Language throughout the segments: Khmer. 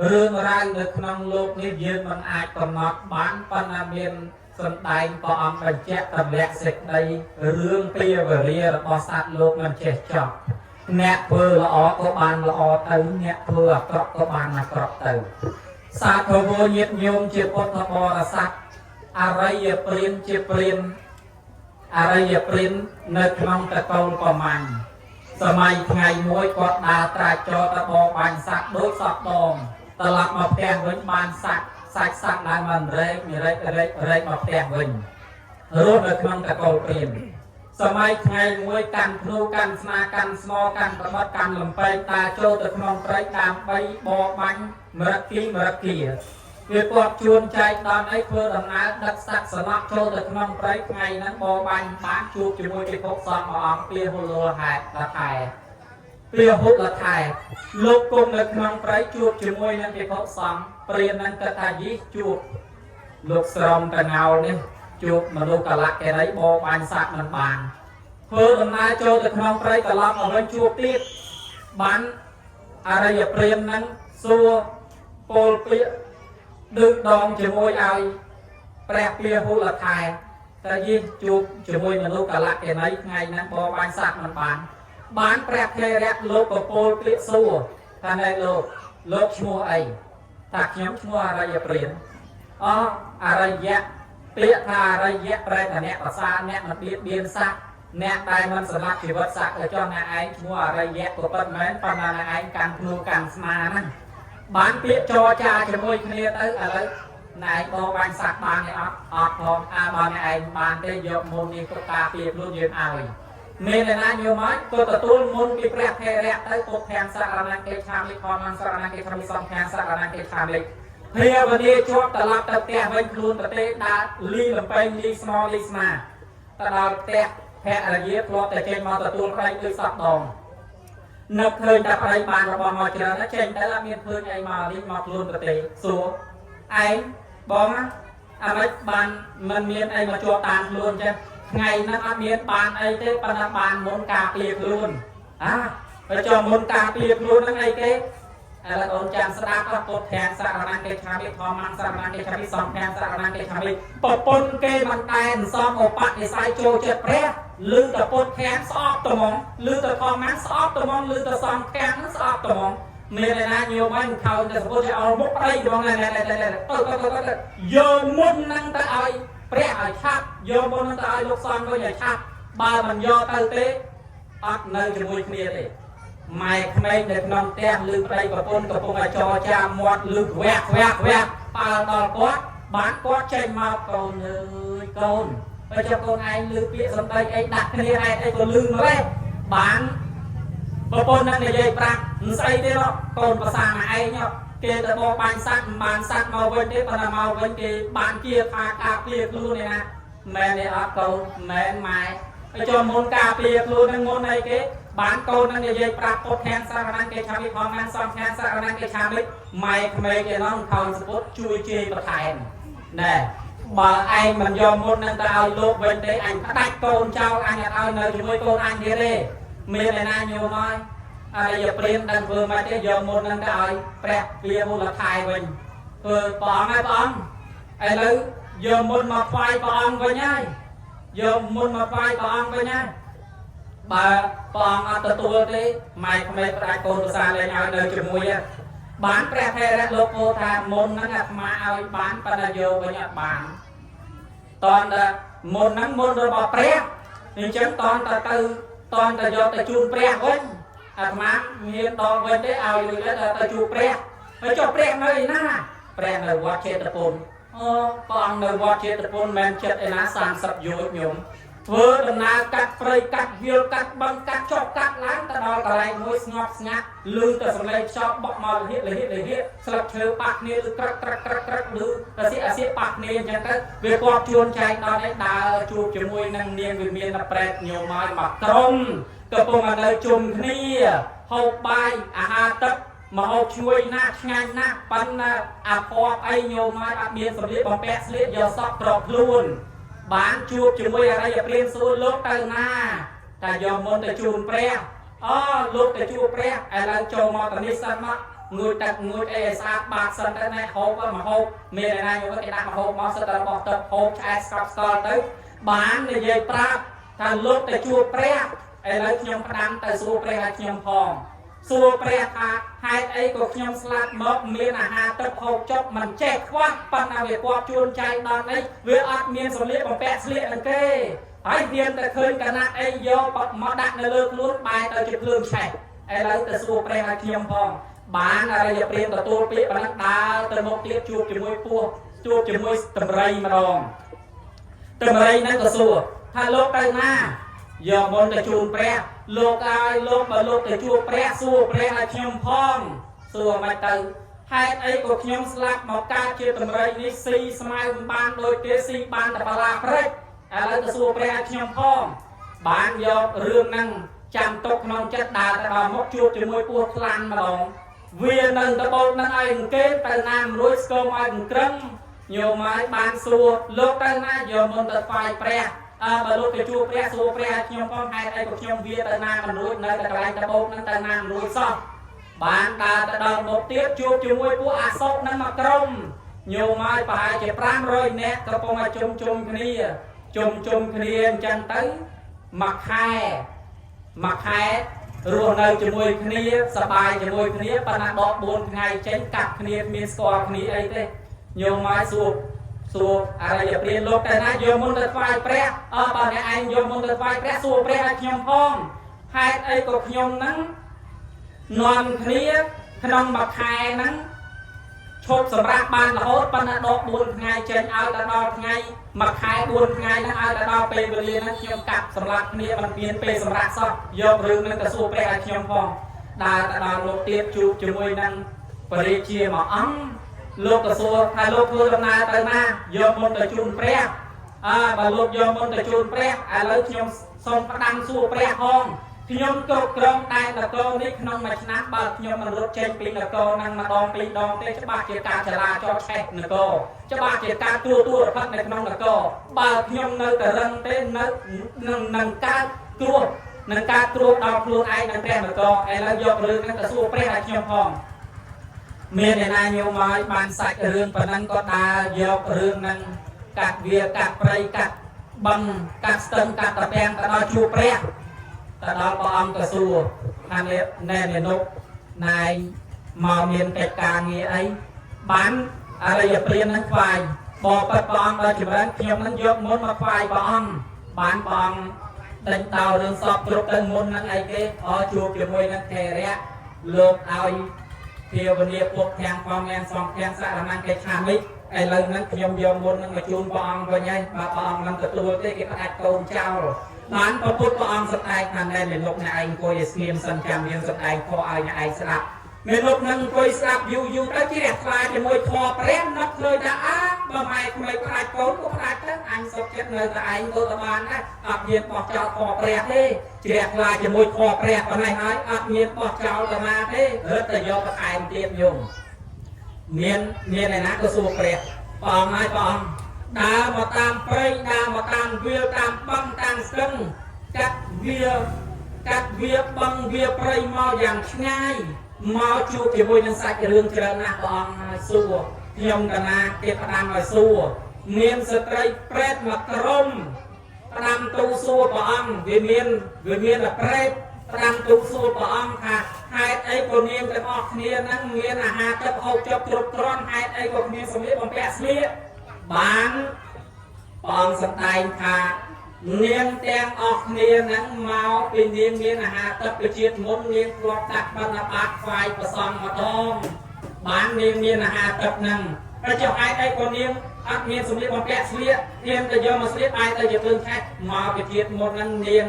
រឿងរ៉ាវនៅក្នុងលោកនេះយើងមិនអាចកំណត់បានប៉ុន្តែមានសំដែងព្រះអង្គបញ្ជាក់តម្លាក់សេចក្តីរឿងពាវេលារបស់សត្វលោកមិនចេះចប់អ្នកធ្វើល្អក៏បានល្អទៅអ្នកធ្វើអាក្រក់ក៏បានអាក្រក់ទៅសាធុវញាតិញោមជាពុទ្ធបរិស័ទអរិយព្រានជាព្រានអរិយព្រាននៅក្នុងតកូលប្រមាញ់សម័យថ្ងៃមួយគាត់ដើរត្រាច់ចោតបបាញ់សត្វដូចសត្វដងត្រឡប់មកផ្ទះវិញបានសាច់សត្វដែលមិនរែកមកផ្ទះវិញរស់នៅក្នុងតកូលព្រានសម័យថ្ងៃមួយកាន់ភ្នូកាន់ស្នាកាន់ស្មោកាន់ក្បត់កាន់លំពេងតាចូលទៅក្នុងព្រៃដើម្បីបបាញ់មរគីវាគាត់ជួនចែកដល់អីធ្វើដំណើរដឹកសត្វសំណក់ចូលទៅក្នុងព្រៃថ្ងៃហ្នឹងបបាញ់បានជួបជាមួយពិភពសង្ឃអង្គពាហុលហេតុលខែពាហុលខែលោកគង់នៅក្នុងព្រៃជួបជាមួយនឹងពិភពសង្ឃព្រានហ្នឹងគាត់ថាយីជួបលោកស្រមតងោលនេះជួបមនុស្សកលៈកេរីបបាញ់សត្វមិនបានធ្វើដំណើរចូលទៅក្នុងព្រៃត្រឡប់មកវិញជួបទៀតបានអរិយព្រានហ្នឹងសួរពលពាកដឹកដងជាមួយឲ្យព្រះពាហុលខែតែយីជួបជាមួយមនុស្សកលៈកេរីថ្ងៃហ្នឹងបបាញ់សត្វមិនបានព្រះថេរៈលោកកពលពាកសួរថាណែលោកឈ្មោះអីថាខ្ញុំឈ្មោះអរិយព្រានអរិយៈពាក្យថាអរិយៈប្រែថាអ្នកប្រសាអ្នកមិនបៀតបៀនសត្វអ្នកដែលមិនសម្លាប់ជីវិតសត្វឲ្យចង់អ្នកឯងឈ្មោះអរិយៈក៏ពិតមែនប៉ុន្តែអ្នកឯងកាន់ភ្នូកាន់ស្មាហ្នឹងបានពាក្យចរចាជាមួយគ្នាទៅឥឡូវណែឯងបបាញ់សត្វបានទេអត់ផងបើអ្នកឯងបានទេយកមុននេះក៏ការពារខ្លួនយើងឲ្យមានអ្នកណាញោមហើយក៏ទទួលមុនពីព្រះថេរៈទៅពុទ្ធធានសរណកិច្ចឆាមិខមសរណកិច្ចធម្មសង្ឃានសរណកិច្ចឆាមិភាវនាជាប់ត្រឡប់ទៅផ្ទះវិញខ្លួនប្រទេសដើរលីលំពេងលីស្មោលីស្មាទៅដល់ផ្ទះភរិយាធ្លាប់តែចេញមកទទួលប្តីដូចសត្វដងនឹកឃើញតែប្តីបានរបស់មកច្រើនចេញទៅអត់មានឃើញអីមកលីមកខ្លួនប្រទេសសួរឯងបងអាម៉េចបានមិនមានអីមកជាប់តាមខ្លួនចឹងថ្ងៃហ្នឹងអត់មានបានអីទេប៉ុន្តែបានមុនការពារខ្លួនបើចុះមុនការពារខ្លួនហ្នឹងអីគេឥឡូវអូនចាំស្ដាប់ពុទ្ធធានសរណកិច្ចឆាមិធម្មសរណកិច្ចឆាមិសង្ឃានសរណកិច្ចឆាមិប្រពន្ធគេមិនដែលសំឧបនិស្ស័យចូលចិត្តព្រះលឺតែពុទ្ធធានស្អប់ត្មងលឺតែធម្មស្អប់ត្មងលឺតែសង្ឃានស្អប់ត្មងមានឯណាញោមហើយខោតែសពុទ្ធឲ្យអល់មុខប្តីហ្មងយកមុនហ្នឹងទៅឲ្យព្រះឲ្យឆាប់យកមុនហ្នឹងទៅឲ្យលោកសង្ឃវិញឲ្យឆាប់បើមិនយកទៅទេអត់នៅជាមួយគ្នាទេម៉ែក្មេងនៅក្នុងផ្ទះលឺប្តីប្រពន្ធកំពុងតែចរចាមាត់លឺវែកប៉ាល់ដល់គាត់បានគាត់ចេញមកកូនអើយកូនបើចុះកូនឯងលឺពាក្យសម្ដីអីដាក់គ្នាឯងអីក៏លឺម្លេះបានប្រពន្ធនឹងនិយាយប្រាប់មិនស្អីទេកូនប្រសាមកឯងគេទៅបបាញ់សត្វមិនបានសត្វមកវិញទេប៉ុន្តែមកវិញគេបានជាថាការពារខ្លួននេះណាមែនទេអត់កូនមែនម៉ែបើចុះមុនការពារខ្លួននឹងមុនអីគេបានកូននឹងនិយាយប្រាប់ពុទ្ធធានសរណកិច្ចឆាមិផងបានសំខានសរណកិច្ចឆាមិម៉ែក្មេងឯនោះខោសពុទ្ធជួយជេរបន្ថែមណែបើឯងមិនយកមុននឹងទៅឲ្យលោកវិញទេអញផ្ដាច់កូនចោលអញអត់ឲ្យនៅជាមួយកូនអញទៀតទេមានឯណាញោមហើយអរិយព្រានដឹងធ្វើមកទេយកមុននឹងទៅឲ្យព្រះពាហុលខែវិញធ្វើព្រះអង្គហើយព្រះអង្គឥឡូវយកមុនមកថ្វាយព្រះអង្គវិញហើយយកមុនមកថ្វាយព្រះអង្គវិញហើយបើព្រះអង្គអត់ទទួលទេម៉ែក្មេងផ្ដាច់កូនប្រសាលេងឲ្យនៅជាមួយបានព្រះថេរៈលោកពោលថាមុនហ្នឹងអាត្មាឲ្យបានប៉ុន្តែយកវិញអត់បានតនតែមុនហ្នឹងមុនរបស់ព្រះអញ្ចឹងតនតែយកទៅជូនព្រះវិញអាត្មាមានដល់វិញទេឲ្យលុយទៅជួបព្រះហើយចុះព្រះនៅឯណាព្រះនៅវត្តចេតពុនព្រះអង្គនៅវត្តចេតពុនមិនចិត្តឯណា30យោជញោមធ្វើដំណើរកាត់ព្រៃកាត់វាលកាត់បឹងកាត់ចុះកាត់ឡើងទៅដល់កន្លែងមួយស្ងប់ស្ងាត់ឮតែសំឡេងខ្យល់បក់មកលិហិស្លឹកឈើប៉ះគ្នាឬក្រឹកឬអាសៀប៉ះគ្នាអញ្ចឹងទៅវាគាត់ជួនចែកដល់ឯដើរជួបជាមួយនឹងនាងវិមានប្រែតញោមឲ្យមកក្រុមកំពុងនៅជុំគ្នាហូបបាយអាហារទឹកមកហូបឈ្ងុយណាស់ឆ្ងាញ់ណាស់ប៉ុន្តែអាពណ៌អីញោមឲ្យអត់មានសម្លៀកបំពាក់ស្លៀកយកសក់ក្រោកខ្លួនបានជួបជាមួយអរិយព្រានសួរលោកទៅណាតែយកមុនទៅជួបព្រះលោកទៅជួបព្រះឥឡូវចូលមកទៅនេះសិនមក ងួយទឹកងួយអីឲ្យស្អាតបាតសិនទៅណែហូបមកហូបមានឯណាញោមគេដាក់មកហូបមកសិតតែរបស់ទឹកហូបឆ្អែតស្កប់ស្កល់ទៅបាននិយាយប្រាប់ថាលោកទៅជួបព្រះឥឡូវខ្ញុំផ្ដាំទៅសួរព្រះឲ្យខ្ញុំផងសួរព្រះថាហេតុអីក៏ខ្ញុំស្លាប់មកមានអាហារទឹកហូបចុកមិនចេះខ្វះប៉ុន្តែវាគាត់ជួនចៃដល់នេះវាអត់មានសម្លៀកបំពាក់ស្លៀកនឹងទេហើយវាទៅឃើញកណាត់អីយកមកដាក់នៅលើខ្លួនបែរទៅជាភ្លើងឆេះឥឡូវទៅសួរព្រះឲ្យខ្ញុំផងបានអរិយព្រាមទទួលពាក្យប៉ុណ្ណឹងដើរទៅមុខទៀតជួបជាមួយពស់ជួបជាមួយតម្រៃម្ដងតម្រៃហ្នឹងក៏សួរថាលោកទៅណាយកមុនទៅជួបព្រះលោកឲ្យលោកបើលោកទៅជួបព្រះសួរព្រះឲ្យខ្ញុំផងសួរមិនទៅហេតុអីក៏ខ្ញុំស្លាប់មកកើតជាតម្រៃនេះស៊ីស្មៅមិនបានដូចគេស៊ីបានតែបាឡាព្រឹកឥឡូវទៅសួរព្រះឲ្យខ្ញុំផងបានយករឿងហ្នឹងចាំទុកក្នុងចិត្តដើរទៅដល់មុខជួបជាមួយពស់ខ្លាំងម្ដងវានៅដបោកនឹងឲ្យគេទៅណាមរួយស្គមឲ្យក្រឹងញោមឲ្យបានសួរលោកទៅណាយកមុនទៅថ្វាយព្រះបើលោកទៅជួបព្រះសួរព្រះឲ្យខ្ញុំផងហេតុអីក៏ខ្ញុំវាទៅណាមិនរួចនៅតែកន្លែងដបោកនឹងទៅណាមិនរួចសោះបានដើរទៅដល់មុខទៀតជួបជាមួយពួកអាសកនឹងមកក្រុមញោមឲ្យប្រហែលជា500នាក់កំពុងតែជុំគ្នាអញ្ចឹងទៅមួយខែរស់នៅជាមួយគ្នាសប្បាយជាមួយគ្នាប៉ុន្តែដក4ថ្ងៃចេញកាត់គ្នាមានស្គាល់គ្នាអីទេញោមមកសួរអរិយព្រានលោកតែណាយកមុនទៅថ្វាយព្រះបើអ្នកឯងយកមុនទៅថ្វាយព្រះសួរព្រះឲ្យខ្ញុំផងហេតុអីក៏ខ្ញុំហ្នឹងនាំគ្នាក្នុងមួយខែហ្នឹងឈប់សម្រាប់បានរហូតប៉ុន្តែដក4ថ្ងៃចេញឲ្យដល់ថ្ងៃមួយខែ4ថ្ងៃហ្នឹងឲ្យដល់ពេលវេលាហ្នឹងខ្ញុំកាប់សម្រាប់គ្នាមិនមានពេលសម្រាប់សោះយករឿងហ្នឹងទៅសួរព្រះឲ្យខ្ញុំផងដើរទៅដល់លោកទៀតជួបជាមួយនឹងបរិជាមួយអង្គលោកក៏សួរថាលោកធ្វើដំណើរទៅណាយកមុនទៅជូនព្រះបើលោកយកមុនទៅជូនព្រះឥឡូវខ្ញុំសូមផ្ដាំសួរព្រះផងខ្ញុំគ្រប់គ្រងតែនគរនេះក្នុងមួយឆ្នាំបើខ្ញុំមិនរត់ចេញពីនគរហ្នឹងម្ដងពីរដងទេច្បាស់ជាការចរាចរណ៍ឆេះនគរច្បាស់ជាការទួរផឹកនៅក្នុងនគរបើខ្ញុំនៅតែរឹងទេនឹងកើតគ្រោះដល់ខ្លួនឯងនៅព្រះនគរឥឡូវយករឿងហ្នឹងទៅសួរព្រះឲ្យខ្ញុំផងមានឯណាញោមឲ្យបានសាច់រឿងប៉ុណ្ណឹងក៏ដើរយករឿងហ្នឹងកាត់វាកាត់ព្រៃកាត់បឹងកាត់ស្ទឹងកាត់តាពាំងទៅដល់ជួបព្រះទៅដល់ព្រះអង្គក៏សួរថាណែនុកណែមកមានកិច្ចការងារអីបានអរិយព្រានហ្នឹងថ្វាយបបិទ្ធព្រះអង្គដល់ចម្រើនខ្ញុំហ្នឹងយកមុនមកថ្វាយព្រះអង្គបានព្រះអង្គដេញដោរឿងសពគ្រប់ទៅមុនហ្នឹងអីគេជួបជាមួយនឹងថេរៈលោកឲ្យភាវនាពុកទាំងផងយ៉ាងសំទាំងសារណង្គកិច្ចខាងនេះឥឡូវហ្នឹងខ្ញុំយកមុននឹងមកជូនព្រះអង្គវិញហើយបើព្រះអង្គនឹងទទួលទេគេផ្ដាច់កូនចោលបានប្រពុតព្រះអង្គសម្ដែងថាណែលោកអ្នកឯងអង្គុយឲ្យស្ងៀមសិនចាំមានសម្ដែងខកឲ្យអ្នកឯងស្ដាប់មានលោកនឹងអង្គុយស្ដាប់យូរទៅជ្រះថ្លាជាមួយធម៌ព្រះនឹកឃើញថាបើម៉ែក្មេងផ្ដាច់កូនក៏ផ្ដាច់ទៅអញសុខចិត្តនៅតែឯងទៅបានដែរអត់មានបោះចោលធម៌ព្រះទេជ្រះថ្លាជាមួយធម៌ព្រះប៉ុណ្ណេះហើយអត់មានបោះចោលទៅណាទេរត់ទៅយកបន្ថែមទៀតយំមានឯណាក៏សួរព្រះអង្គហើយព្រះអង្គដើរមកតាមព្រៃដើរមកតាមវាលតាមបឹងតាមស្ទឹងកាត់វាបឹងវាព្រៃមកយ៉ាងឆ្ងាយមកជួបជាមួយនឹងសាច់រឿងច្រើនណាស់ព្រះអង្គហើយសួរខ្ញុំកណាគេផ្ដាំឲ្យសួរមានស្ត្រីប្រេតមកក្រុមផ្ដាំទូសួរព្រះអង្គវាមានតែប្រេតផ្ដាំទូសួរព្រះអង្គថាហេតុអីក៏នាងទាំងអស់គ្នាហ្នឹងមានអាហារទឹកហូបចុកគ្រប់គ្រាន់ហេតុអីក៏មានសម្លៀកបំពាក់ស្លៀកបានព្រះអង្គសម្ដែងថានាងទាំងអស់គ្នាហ្នឹងមកពីនាងមានអាហារទឹកពីជាតិមុននាងធ្លាប់ដាក់បិណ្ឌបាតថ្វាយព្រះសង្ឃម្ដងបាននាងមានអាហារទឹកហ្នឹងតែចុះឯអីក៏នាងអត់មានសម្លៀកបំពាក់ស្លៀកនាងទៅយកមកស្លៀកបែរទៅជាភ្លើងឆេះមកពីជាតិមុនហ្នឹងនាង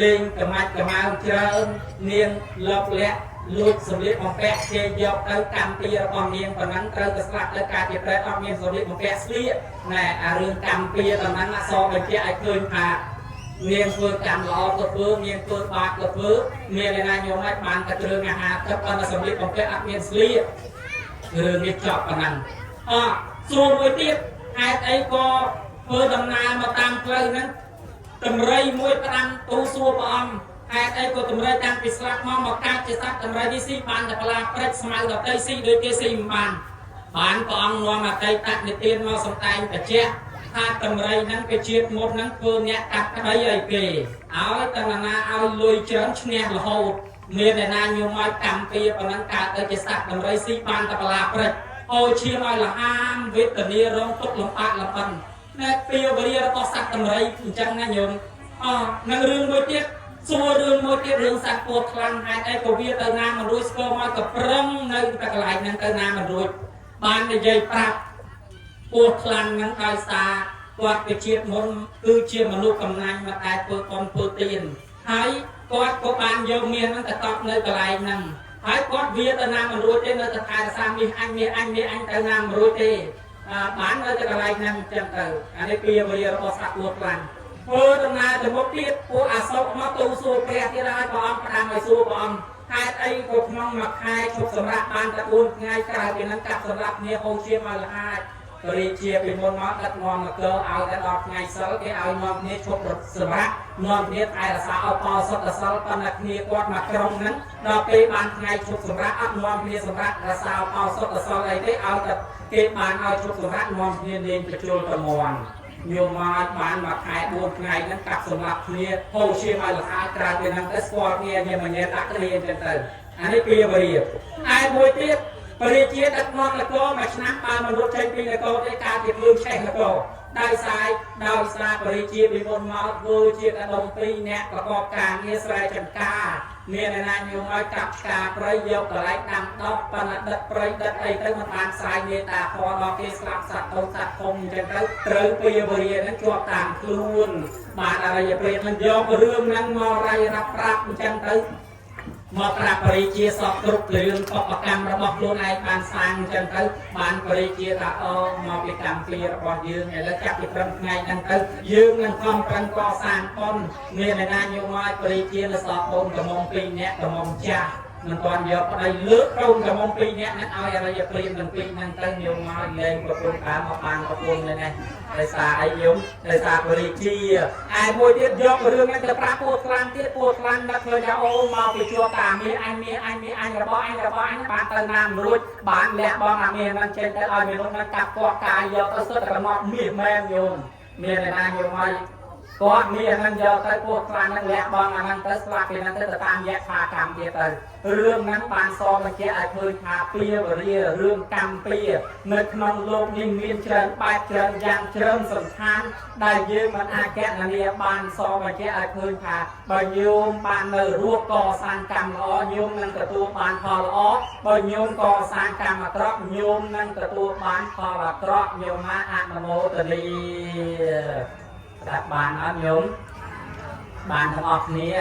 លេងកម្មាច់កម្មាច្រើននាងលបលាក់លួចសម្លៀកបំពាក់គេយកទៅកម្មពីរបស់នាងប៉ុណ្ណឹងត្រូវទៅស្លាប់ទៅការជាប្រែតអត់មានសម្លៀកបំពាក់ស្លៀកណែអារឿងកម្មពីប៉ុណ្ណឹងអសរបញ្ជាក់ឲ្យឃើញថានាងធ្វើកម្មល្អក៏ធ្វើនាងធ្វើបាបក៏ធ្វើមានឯណាញោមឲ្យបានតែគ្រឿងអាហារទឹកប៉ុន្តែសម្លៀកបំពាក់អត់មានស្លៀករឿងនេះចប់ប៉ុណ្ណឹងសួរមួយទៀតហេតុអីក៏ធ្វើដំណើរមកតាមផ្លូវហ្នឹងតម្រៃមួយផ្ដាំទូសួរព្រះអង្គ ai đây có tầm rơi đang bị slap mong một ca chỉ sát tầm rơi đi xí bàn tập là press smile đầu tây xí đôi kia xí bàn bán có ông ngoa mà tây tặng để tiền mau sống tay cả che tha tầm rơi nắng cái chiết một nắng cơn nhẹ cắt cái đấy ấy kì áo tầm là na áo lùi chớn nghe là hồ miền này na nhiều mai cầm kia và nắng cả tới chỉ sát tầm rơi xí bàn tập là press ô chia mai là ham vết tờ nia rong tốt lồng bạc là phần nè pia bờ nia có sát tầm rơi chẳng nghe nhung năng rương môi tiết xua rương môi tiết rương sạch buộc khăn hai tay của bia tờ nam mà đuôi score mai cặp râm nơi ta lại năng tờ nam mà đuôi ban để dây prap buộc khăn năng tay xa quạt cái chiết môn cứ chia mà nuôi cầm nanh mà tay của con tiền hay quạt của ban vô miền năng tọt nơi ta lại năng hay quạt bia tờ nam mà đuôi trên nơi ta thay là sao mi anh tờ nam mà đuôi tê bán nơi ta lại năng chân từ anh ấy bia bia có sạch buộc khăn tầm nào từ một tiết của sốc mà tu xua kẹt thì ra có ông đang ngồi xua của ông hai tay cột mong mặc hai chục sầm rạp bàn tập buôn ngay cả cái nắng cặp sầm rạp nia hô chia mà là hai rồi chia về môn món đặt ngon mà cơ ao đã đọt ngày sáu cái ao ngon nia chục được sầm rạp ngon nia ai là sao ao sốt là sao pan đặt nia quạt mặt trong nắng đọt cái bàn ngày chục sầm rạp ấp ngon nia sầm rạp là sao ao sốt là sao đây cái ao đặt cái bàn ao chục sầm rạp ngon nia nên phải chôn tầm mòn nhiều mà bạn mà khai buồn ngày năng cặp sầm lập kia hồ chia mà là hai trà tiền năng test sport kia nhưng mà nhớ đặt cái liền trên tờ anh ấy kia bơi ai môi tiết bơi chia đặt ngon là cô mà snap ba mà rút trên pin là cô cái ca thiệt lương chạy là cô đai sai bơi chia bị môn máu vừa chia cả đồng pin nè và có càng nghe sai chân ca miền này là nhiều mai cặp cà bơi dâu cả lại nằm đọc và là đất bơi đất ấy tới một bàn sai nghe ta kho đó kia sạp sạch đông sạch không chân tới tới bia bơi nó cho tạm luôn bạn là giờ bơi mình do rương năng mò ray rap chân tới mà prap bơi chia sọt trục lươn có cam đã bọc luôn này bàn sang chân tới bàn bơi chia ta mà bị cam kia bỏ dương này là chắc bị trâm ngay chân tới dương năng không trăng co sang con miền này là nhiều mai bơi chia là sọt bồn cả mông pin nhẹ cả mông cha mình toàn giờ ở đây lướt trong cả mông pin nhẹ nó ai là giờ pin mình pin năng tới nhiều mai lên của con cá một bàn của con này này để xả ai yếu để xả bơi chia ai môi tiết do rương nàyจะปราบปวดคลันนักเลยจะโอ้มาไปชัวตามีอันกระบอกบานเติมน้ำรุ่ยบานแหลกบองเมียมันเช่นแต่เอาเมียมันจับกอกายเยอะก็สุดกระหม่อมมีแม่โยนเมียในนางโยมไว้ก็มีนั่นเยอะแต่ปวดคลันนั่นแหลกบองนั่นแต่สลักเป็นนั่นแต่ตามแยกพากรรมเดียร์เรื่องนั้นบานซอมันเกี่ยไอ้เคยพาเปียเรียเรื่องกรรมเปียเมื่อขนมโลกยิ่งมีเชิญไปเชิญยังเชิญสำคัญได้ยืมมันอาแกะเรียบานซอมันเกี่ยไอ้เคยพาบางโยมบานเนอรวบก่อสร้างกรรมล้อโยมนั่นกระตัวบานพอล้อบางโยมก่อสร้างกรรมมาตรอกโยมนั่นกระตัวบานพอละตรอกโยมมาอะนโมตรีแต่บานอันโยมบานทั้งออกนี้